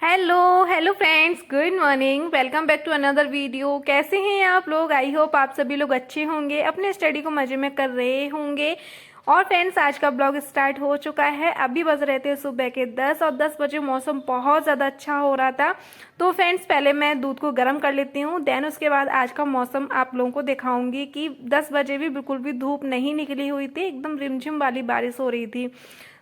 Hello friends, good morning. Welcome back to another video. कैसे हैं आप लोग? आई होप आप सभी लोग अच्छे होंगे, अपने स्टडी को मजे में कर रहे होंगे। और फ्रेंड्स, आज का ब्लॉग स्टार्ट हो चुका है। अभी बज रहे थे सुबह के 10 और 10 बजे मौसम बहुत ज़्यादा अच्छा हो रहा था। तो फ्रेंड्स, पहले मैं दूध को गर्म कर लेती हूँ, देन उसके बाद आज का मौसम आप लोगों को दिखाऊंगी कि 10 बजे भी बिल्कुल भी धूप नहीं निकली हुई थी, एकदम रिमझिम वाली बारिश हो रही थी।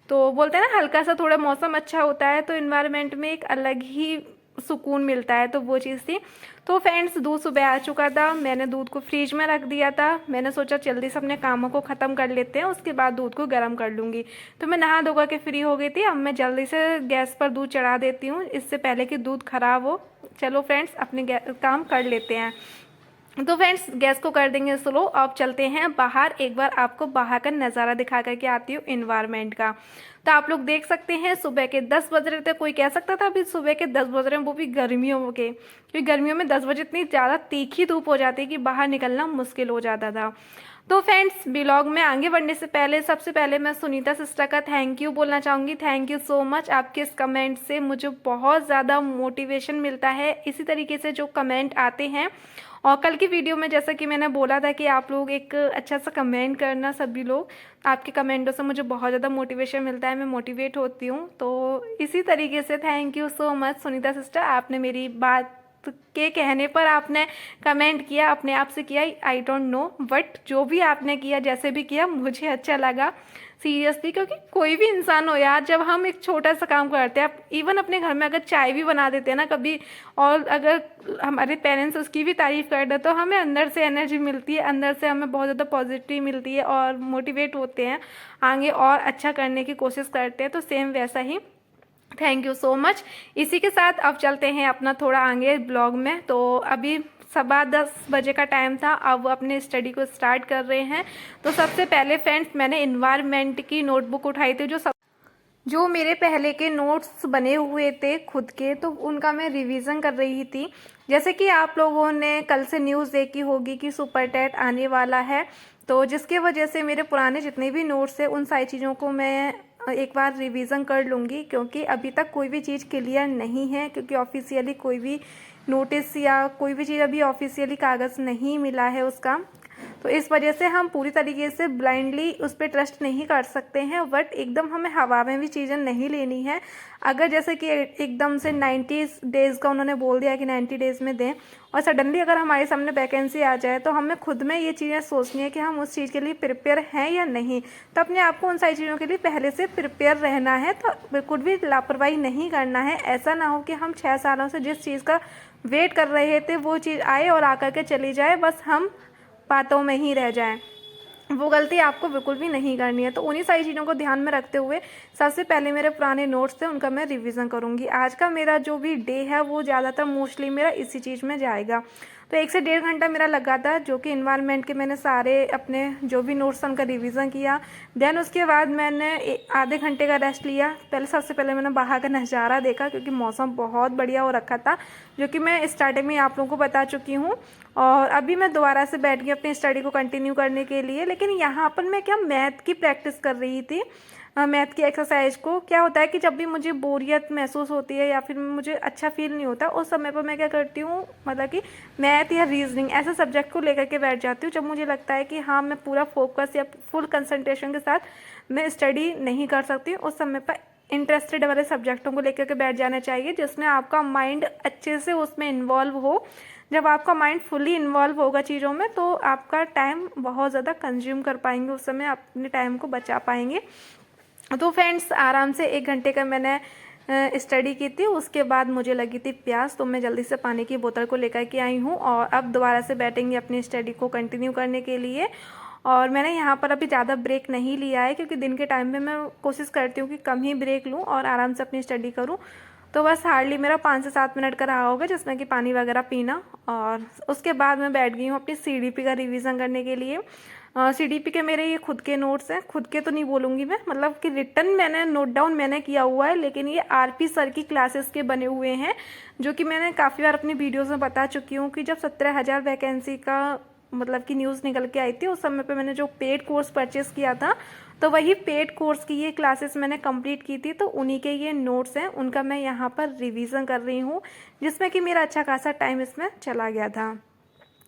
तो बोलते हैं ना, हल्का सा थोड़ा मौसम अच्छा होता है तो इन्वायरमेंट में एक अलग ही सुकून मिलता है, तो वो चीज़ थी। तो फ्रेंड्स, दूध सुबह आ चुका था। मैंने दूध को फ्रिज में रख दिया था। मैंने सोचा जल्दी से अपने कामों को ख़त्म कर लेते हैं, उसके बाद दूध को गर्म कर लूँगी। तो मैं नहा धोकर के फ्री हो गई थी। अब मैं जल्दी से गैस पर दूध चढ़ा देती हूँ, इससे पहले कि दूध ख़राब हो। चलो फ्रेंड्स, अपने काम कर लेते हैं। तो फ्रेंड्स, गैस को कर देंगे स्लो। अब चलते हैं बाहर, एक बार आपको बाहर का नज़ारा दिखा करके आती हूँ इन्वायरमेंट का। तो आप लोग देख सकते हैं, सुबह के 10 बज रहे थे। कोई कह सकता था अभी सुबह के 10 बज रहे हैं, वो भी गर्मियों के, क्योंकि गर्मियों में 10 बजे इतनी ज़्यादा तीखी धूप हो जाती है कि बाहर निकलना मुश्किल हो जाता था। तो फ्रेंड्स, ब्लॉग में आगे बढ़ने से पहले सबसे पहले मैं सुनीता सिस्टर का थैंक यू बोलना चाहूँगी। Thank you so much. आपके इस कमेंट से मुझे बहुत ज़्यादा मोटिवेशन मिलता है। इसी तरीके से जो कमेंट आते हैं, और कल की वीडियो में जैसा कि मैंने बोला था कि आप लोग एक अच्छा सा कमेंट करना, सभी लोग। आपके कमेंटों से मुझे बहुत ज़्यादा मोटिवेशन मिलता है, मैं मोटिवेट होती हूँ। तो इसी तरीके से thank you so much Sunita sister. आपने मेरी बात के कहने पर आपने कमेंट किया, अपने आप से किया, आई डोंट नो, बट जो भी आपने किया, जैसे भी किया, मुझे अच्छा लगा सीरियसली। क्योंकि कोई भी इंसान हो यार, जब हम एक छोटा सा काम करते हैं, आप इवन अपने घर में अगर चाय भी बना देते हैं ना कभी, और अगर हमारे पेरेंट्स उसकी भी तारीफ कर दे, तो हमें अंदर से एनर्जी मिलती है, अंदर से हमें बहुत ज़्यादा पॉजिटिव मिलती है और मोटिवेट होते हैं, आगे और अच्छा करने की कोशिश करते हैं। तो सेम वैसा ही थैंक यू सो मच। इसी के साथ अब चलते हैं अपना थोड़ा आगे ब्लॉग में। तो अभी 10:15 बजे का टाइम था, अब अपने स्टडी को स्टार्ट कर रहे हैं। तो सबसे पहले फ्रेंड्स, मैंने इन्वायरमेंट की नोटबुक उठाई थी, जो मेरे पहले के नोट्स बने हुए थे खुद के, तो उनका मैं रिवीजन कर रही थी। जैसे कि आप लोगों ने कल से न्यूज़ देखी होगी कि सुपर टेट आने वाला है, तो जिसके वजह से मेरे पुराने जितने भी नोट्स हैं, उन सारी चीज़ों को मैं एक बार रिवीजन कर लूँगी। क्योंकि अभी तक कोई भी चीज़ क्लियर नहीं है, क्योंकि ऑफिशियली कोई भी नोटिस या कोई भी चीज़ अभी ऑफिशियली कागज़ नहीं मिला है उसका। तो इस वजह से हम पूरी तरीके से ब्लाइंडली उस पर ट्रस्ट नहीं कर सकते हैं, बट एकदम हमें हवा में भी चीज़ें नहीं लेनी है। अगर जैसे कि एकदम से 90 डेज़ का उन्होंने बोल दिया कि 90 डेज़ में दें, और सडनली अगर हमारे सामने वैकेंसी आ जाए, तो हमें खुद में ये चीज़ें सोचनी है कि हम उस चीज़ के लिए प्रिपेयर हैं या नहीं। तो अपने आप को उन सारी चीज़ों के लिए पहले से प्रिपेयर रहना है, तो बिल्कुल भी लापरवाही नहीं करना है। ऐसा ना हो कि हम 6 सालों से जिस चीज़ का वेट कर रहे थे, वो चीज़ आए और आकर के चली जाए, बस हम बातों में ही रह जाएं। वो गलती आपको बिल्कुल भी नहीं करनी है। तो उन्हीं सारी चीज़ों को ध्यान में रखते हुए सबसे पहले मेरे पुराने नोट्स थे, उनका मैं रिवीजन करूँगी। आज का मेरा जो भी डे है, वो ज़्यादातर मोस्टली मेरा इसी चीज़ में जाएगा। तो 1 से 1.5 घंटा मेरा लगा था, जो कि इन्वायरमेंट के मैंने सारे अपने जो भी नोट्स उनका रिवीजन किया। देन उसके बाद मैंने आधे घंटे का रेस्ट लिया। पहले सबसे पहले मैंने बाहर का नज़ारा देखा, क्योंकि मौसम बहुत बढ़िया हो रखा था, जो कि मैं स्टार्टिंग में आप लोगों को बता चुकी हूँ। और अभी मैं दोबारा से बैठ गई अपनी स्टडी को कंटिन्यू करने के लिए। लेकिन यहाँ पर मैं क्या मैथ की प्रैक्टिस कर रही थी, मैथ की एक्सरसाइज को। क्या होता है कि जब भी मुझे बोरियत महसूस होती है या फिर मुझे अच्छा फील नहीं होता, उस समय पर मैं क्या करती हूँ, मतलब कि मैथ या रीजनिंग ऐसे सब्जेक्ट को लेकर के बैठ जाती हूँ, जब मुझे लगता है कि हाँ, मैं पूरा फोकस या फुल कंसंट्रेशन के साथ मैं स्टडी नहीं कर सकती। उस समय पर इंटरेस्टेड वाले सब्जेक्टों को लेकर के बैठ जाना चाहिए, जिसमें आपका माइंड अच्छे से उसमें इन्वॉल्व हो। जब आपका माइंड फुली इन्वॉल्व होगा चीज़ों में, तो आपका टाइम बहुत ज़्यादा कंज्यूम कर पाएंगे, उस समय अपने टाइम को बचा पाएंगे। तो फ्रेंड्स, आराम से 1 घंटे का मैंने स्टडी की थी। उसके बाद मुझे लगी थी प्यास, तो मैं जल्दी से पानी की बोतल को लेकर के आई हूँ, और अब दोबारा से बैठेंगे अपनी स्टडी को कंटिन्यू करने के लिए। और मैंने यहाँ पर अभी ज़्यादा ब्रेक नहीं लिया है, क्योंकि दिन के टाइम में मैं कोशिश करती हूँ कि कम ही ब्रेक लूँ और आराम से अपनी स्टडी करूँ। तो बस हार्डली मेरा 5 से 7 मिनट का रहा होगा, जिसमें कि पानी वगैरह पीना। और उसके बाद मैं बैठ गई हूँ अपनी सीडीपी का रिवीजन करने के लिए। सीडीपी के मेरे ये खुद के नोट्स हैं, खुद के तो नहीं बोलूँगी मैं, मतलब कि रिटर्न मैंने नोट डाउन मैंने किया हुआ है, लेकिन ये आरपी सर की क्लासेस के बने हुए हैं, जो कि मैंने काफ़ी बार अपनी वीडियोज़ में बता चुकी हूँ कि जब 17,000 वैकेंसी का मतलब कि न्यूज़ निकल के आई थी, उस समय पे मैंने जो पेड कोर्स परचेज़ किया था, तो वही पेड कोर्स की ये क्लासेस मैंने कंप्लीट की थी। तो उन्हीं के ये नोट्स हैं, उनका मैं यहाँ पर रिवीजन कर रही हूँ, जिसमें कि मेरा अच्छा खासा टाइम इसमें चला गया था।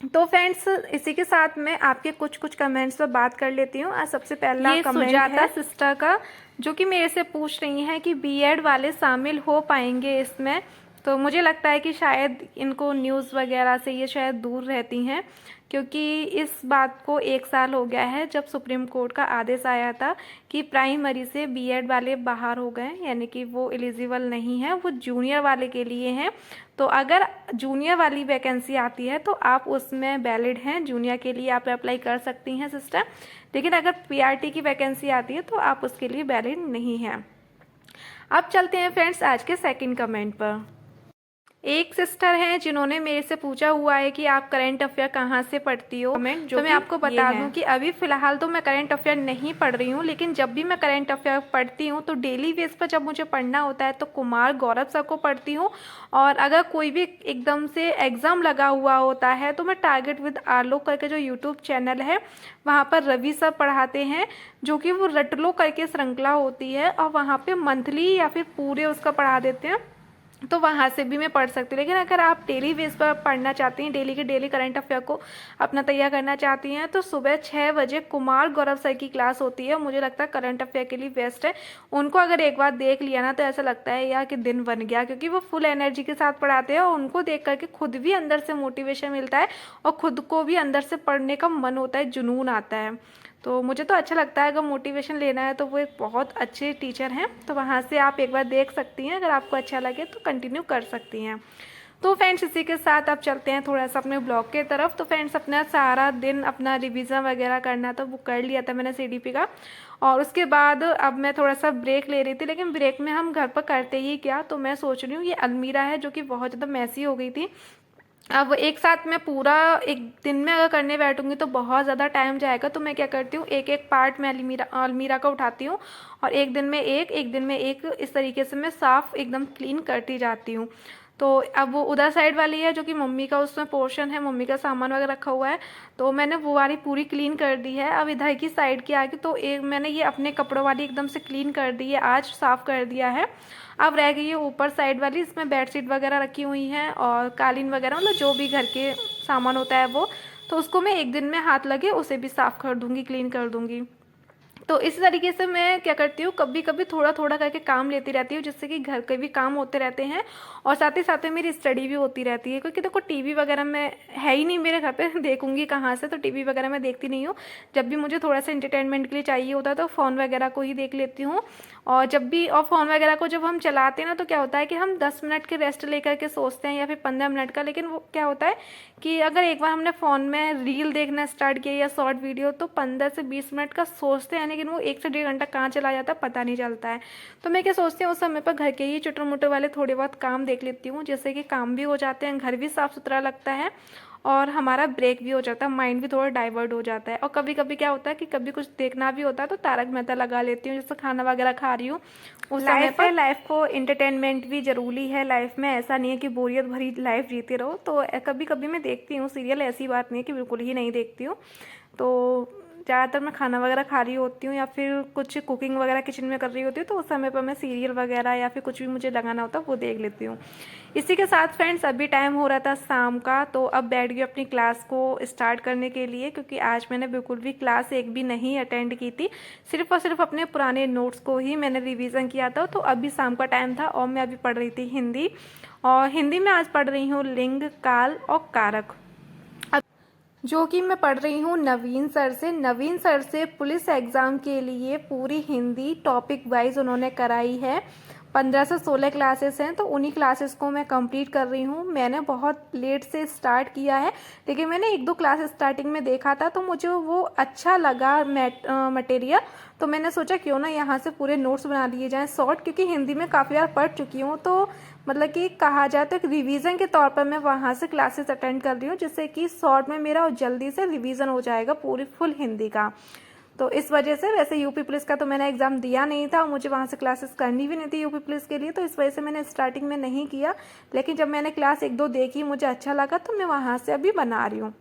तो फ्रेंड्स, इसी के साथ मैं आपके कुछ कमेंट्स पर बात कर लेती हूँ। आज सबसे पहला कमेंट है सिस्टर का, जो कि मेरे से पूछ रही हैं कि बीएड वाले शामिल हो पाएंगे इसमें। तो मुझे लगता है कि शायद इनको न्यूज़ वगैरह से ये शायद दूर रहती हैं, क्योंकि इस बात को 1 साल हो गया है जब सुप्रीम कोर्ट का आदेश आया था कि प्राइमरी से बीएड वाले बाहर हो गए, यानी कि वो एलिजिबल नहीं है, वो जूनियर वाले के लिए हैं। तो अगर जूनियर वाली वैकेंसी आती है तो आप उसमें वैलिड हैं, जूनियर के लिए आप अप्लाई कर सकती हैं सिस्टर। लेकिन अगर पीआरटी की वैकेंसी आती है तो आप उसके लिए वैलिड नहीं हैं। अब चलते हैं फ्रेंड्स आज के सेकंड कमेंट पर। एक सिस्टर हैं जिन्होंने मेरे से पूछा हुआ है कि आप करंट अफेयर कहाँ से पढ़ती हो। तो मैं आपको बता दूं कि अभी फ़िलहाल तो मैं करंट अफेयर नहीं पढ़ रही हूँ, लेकिन जब भी मैं करंट अफेयर पढ़ती हूँ तो डेली बेस पर जब मुझे पढ़ना होता है तो कुमार गौरव सर को पढ़ती हूँ। और अगर कोई भी एकदम से एग्ज़ाम लगा हुआ होता है तो मैं टारगेट विद आलोक करके जो यूट्यूब चैनल है वहाँ पर रवि सर पढ़ाते हैं, जो कि वो रट लो करके श्रृंखला होती है, और वहाँ पर मंथली या फिर पूरे उसका पढ़ा देते हैं, तो वहाँ से भी मैं पढ़ सकती हूँ। लेकिन अगर आप डेली बेस पर पढ़ना चाहती हैं, डेली के डेली करंट अफेयर को अपना तैयार करना चाहती हैं, तो सुबह 6 बजे कुमार गौरव सर की क्लास होती है। मुझे लगता है करंट अफेयर के लिए बेस्ट है। उनको अगर एक बार देख लिया ना तो ऐसा लगता है यार कि दिन बन गया, क्योंकि वो फुल एनर्जी के साथ पढ़ाते हैं और उनको देख करके खुद भी अंदर से मोटिवेशन मिलता है और खुद को भी अंदर से पढ़ने का मन होता है, जुनून आता है। तो मुझे तो अच्छा लगता है, अगर मोटिवेशन लेना है तो वो एक बहुत अच्छे टीचर हैं, तो वहाँ से आप एक बार देख सकती हैं। अगर आपको अच्छा लगे तो कंटिन्यू कर सकती हैं। तो फ्रेंड्स, इसी के साथ अब चलते हैं थोड़ा सा अपने ब्लॉग के तरफ। तो फ्रेंड्स, अपना सारा दिन अपना रिवीजन वगैरह करना था, वो कर लिया था मैंने सीडीपी का, और उसके बाद अब मैं थोड़ा सा ब्रेक ले रही थी। लेकिन ब्रेक में हम घर पर करते ही क्या, तो मैं सोच रही हूँ ये अलमीरा है जो कि बहुत ज़्यादा मैसी हो गई थी। अब एक साथ मैं पूरा एक दिन में अगर करने बैठूंगी तो बहुत ज़्यादा टाइम जाएगा। तो मैं क्या करती हूँ, एक एक पार्ट मैं अलमीरा का उठाती हूँ और एक दिन में एक इस तरीके से मैं साफ़ एकदम क्लीन करती जाती हूँ। तो अब वो उधर साइड वाली है जो कि मम्मी का उसमें पोर्शन है, मम्मी का सामान वगैरह रखा हुआ है, तो मैंने वो वाली पूरी क्लीन कर दी है। अब इधर की साइड की आगे तो एक मैंने ये अपने कपड़ों वाली एकदम से क्लीन कर दी है, आज साफ़ कर दिया है। अब रह गई है ऊपर साइड वाली, इसमें बेडशीट वगैरह रखी हुई हैं और कालीन वगैरह, मतलब जो भी घर के सामान होता है वो, तो उसको मैं एक दिन में हाथ लगे उसे भी साफ़ कर दूँगी, क्लीन कर दूँगी। तो इस तरीके से मैं क्या करती हूँ, कभी कभी थोड़ा थोड़ा करके काम लेती रहती हूँ, जिससे कि घर के भी काम होते रहते हैं और साथ ही साथ में मेरी स्टडी भी होती रहती है। क्योंकि देखो टीवी वगैरह में है ही नहीं मेरे घर पे, देखूंगी कहाँ से, तो टीवी वगैरह मैं देखती नहीं हूँ। जब भी मुझे थोड़ा सा इंटरटेनमेंट के लिए चाहिए होता है तो फ़ोन वगैरह को ही देख लेती हूँ। और फ़ोन वगैरह को जब हम चलाते हैं ना तो क्या होता है कि हम 10 मिनट के रेस्ट लेकर के सोचते हैं या फिर 15 मिनट का, लेकिन वो क्या होता है कि अगर एक बार हमने फ़ोन में रील देखना स्टार्ट किया या शॉर्ट वीडियो, तो 15 से 20 मिनट का सोचते हैं, लेकिन वो 1 से 1.5 घंटा कहाँ चला जाता है पता नहीं चलता है। तो मैं क्या सोचती हूँ, उस समय पर घर के ही छोटे मोटे वाले थोड़े बहुत काम देख लेती हूँ, जिससे कि काम भी हो जाते हैं, घर भी साफ़ सुथरा लगता है और हमारा ब्रेक भी हो जाता है, माइंड भी थोड़ा डाइवर्ट हो जाता है। और कभी कभी क्या होता है कि कभी कुछ देखना भी होता है तो तारक मेहता लगा लेती हूँ, जैसे खाना वगैरह खा रही हूँ उस समय पर। लाइफ को इंटरटेनमेंट भी ज़रूरी है लाइफ में, ऐसा नहीं है कि बोरियत भरी लाइफ जीते रहो। तो कभी कभी मैं देखती हूँ सीरियल, ऐसी बात नहीं है कि बिल्कुल ही नहीं देखती हूँ। तो ज़्यादातर मैं खाना वगैरह खा रही होती हूँ या फिर कुछ कुकिंग वगैरह किचन में कर रही होती हूँ, तो उस समय पर मैं सीरियल वगैरह या फिर कुछ भी मुझे लगाना होता है वो देख लेती हूँ। इसी के साथ फ्रेंड्स, अभी टाइम हो रहा था शाम का, तो अब बैठ गई अपनी क्लास को स्टार्ट करने के लिए, क्योंकि आज मैंने बिल्कुल भी क्लास एक भी नहीं अटेंड की थी, सिर्फ और सिर्फ अपने पुराने नोट्स को ही मैंने रिविज़न किया था। तो अभी शाम का टाइम था और मैं अभी पढ़ रही थी हिंदी, और हिंदी में आज पढ़ रही हूँ लिंग, काल और कारक, जो कि मैं पढ़ रही हूँ नवीन सर से पुलिस एग्ज़ाम के लिए पूरी हिंदी टॉपिक वाइज उन्होंने कराई है। 15 से 16 क्लासेस हैं, तो उन्हीं क्लासेस को मैं कंप्लीट कर रही हूँ। मैंने बहुत लेट से स्टार्ट किया है, लेकिन मैंने 1-2 क्लास स्टार्टिंग में देखा था तो मुझे वो अच्छा लगा मटेरियल, तो मैंने सोचा क्यों ना यहाँ से पूरे नोट्स बना लिए जाएँ शॉर्ट, क्योंकि हिंदी में काफ़ी बार पढ़ चुकी हूँ। तो मतलब कि कहा जाए तो एक रिवीजन के तौर पर मैं वहाँ से क्लासेस अटेंड कर रही हूँ, जिससे कि शॉर्ट में मेरा जल्दी से रिवीजन हो जाएगा पूरी फुल हिंदी का। तो इस वजह से, वैसे यूपी पुलिस का तो मैंने एग्ज़ाम दिया नहीं था, मुझे वहाँ से क्लासेस करनी भी नहीं थी यूपी पुलिस के लिए, तो इस वजह से मैंने स्टार्टिंग में नहीं किया। लेकिन जब मैंने क्लास 1-2 देखी, मुझे अच्छा लगा, तो मैं वहाँ से अभी बना रही हूँ।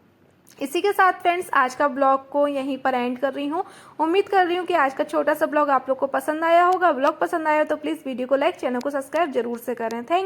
इसी के साथ फ्रेंड्स आज का ब्लॉग को यहीं पर एंड कर रही हूँ। उम्मीद कर रही हूँ कि आज का छोटा सा ब्लॉग आप लोग को पसंद आया होगा। ब्लॉग पसंद आया तो प्लीज़ वीडियो को लाइक, चैनल को सब्सक्राइब जरूर से करें। थैंक